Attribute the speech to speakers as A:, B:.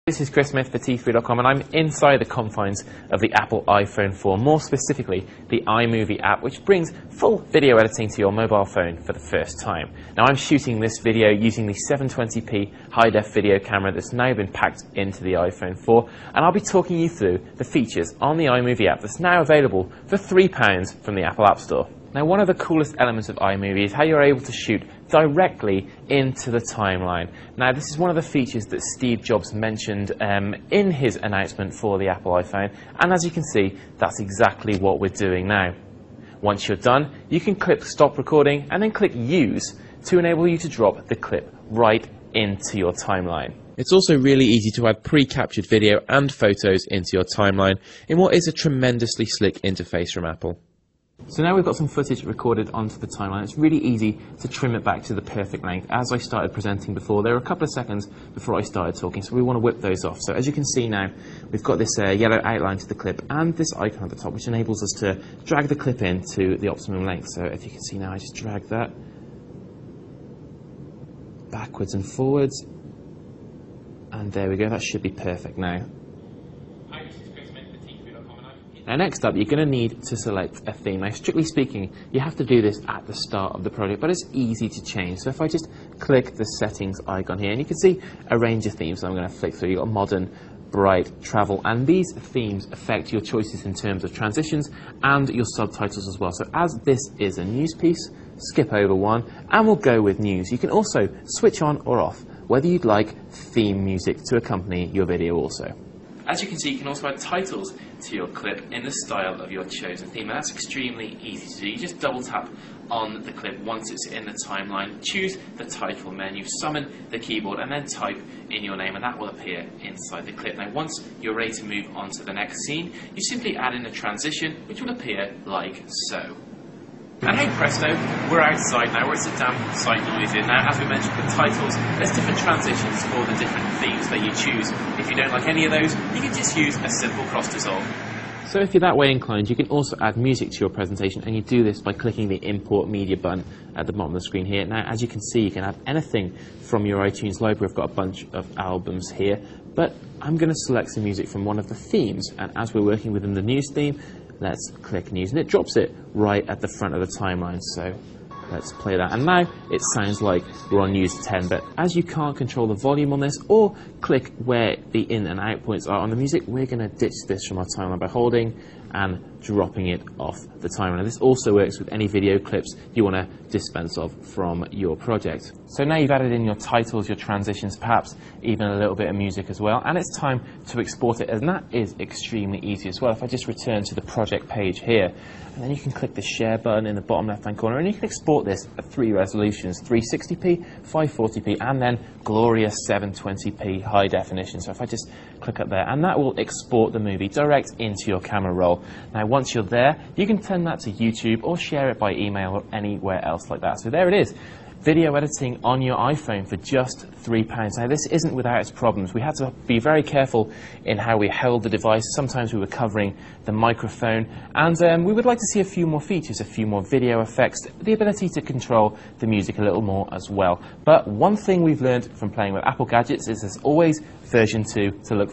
A: This is Chris Smith for T3.com, and I'm inside the confines of the Apple iPhone 4, more specifically the iMovie app, which brings full video editing to your mobile phone for the first time. Now, I'm shooting this video using the 720p high-def video camera that's now been packed into the iPhone 4, and I'll be talking you through the features on the iMovie app that's now available for £3 from the Apple App Store. Now, one of the coolest elements of iMovie is how you're able to shoot directly into the timeline. Now, this is one of the features that Steve Jobs mentioned in his announcement for the Apple iPhone, and as you can see, that's exactly what we're doing now. Once you're done, you can click Stop Recording and then click Use to enable you to drop the clip right into your timeline. It's also really easy to add pre-captured video and photos into your timeline in what is a tremendously slick interface from Apple. So now we've got some footage recorded onto the timeline. It's really easy to trim it back to the perfect length. As I started presenting before, there were a couple of seconds before I started talking, so we want to whip those off. So as you can see now, we've got this yellow outline to the clip and this icon at the top, which enables us to drag the clip in to the optimum length. So if you can see now, I just drag that backwards and forwards, and there we go. That should be perfect now. Now, next up, you're going to need to select a theme. Now, strictly speaking, you have to do this at the start of the project, but it's easy to change. So if I just click the settings icon here, and you can see a range of themes that I'm going to flick through. You've got modern, bright, travel, and these themes affect your choices in terms of transitions and your subtitles as well. So as this is a news piece, skip over one, and we'll go with news. You can also switch on or off whether you'd like theme music to accompany your video also. As you can see, you can also add titles to your clip in the style of your chosen theme, and that's extremely easy to do. You just double tap on the clip once it's in the timeline, choose the title menu, summon the keyboard, and then type in your name, and that will appear inside the clip. Now, once you're ready to move on to the next scene, you simply add in a transition, which will appear like so. And hey presto, we're outside now, we're at a damp site noisy. Now, as we mentioned with titles, there's different transitions for the different themes that you choose. If you don't like any of those, you can just use a simple cross dissolve. So if you're that way inclined, you can also add music to your presentation, and you do this by clicking the Import Media button at the bottom of the screen here. Now, as you can see, you can add anything from your iTunes library. We've got a bunch of albums here, but I'm going to select some music from one of the themes, and as we're working within the news theme, let's click news, and it drops it right at the front of the timeline. So let's play that, and now it sounds like we're on news 10, but as you can't control the volume on this or click where the in and out points are on the music, we're going to ditch this from our timeline by holding and dropping it off the timeline. This also works with any video clips you want to dispense of from your project. So now you've added in your titles, your transitions, perhaps even a little bit of music as well, and it's time to export it, and that is extremely easy as well. If I just return to the project page here, and then you can click the share button in the bottom left hand corner, and you can export this at 3 resolutions, 360p, 540p, and then glorious 720p high definition. So if I just click up there, and that will export the movie direct into your camera roll. Now, once you're there, you can send that to YouTube or share it by email or anywhere else like that. So there it is. Video editing on your iPhone for just £3. Now, this isn't without its problems. We had to be very careful in how we held the device. Sometimes we were covering the microphone, and we would like to see a few more features, a few more video effects, the ability to control the music a little more as well. But one thing we've learned from playing with Apple gadgets is there's always version 2 to look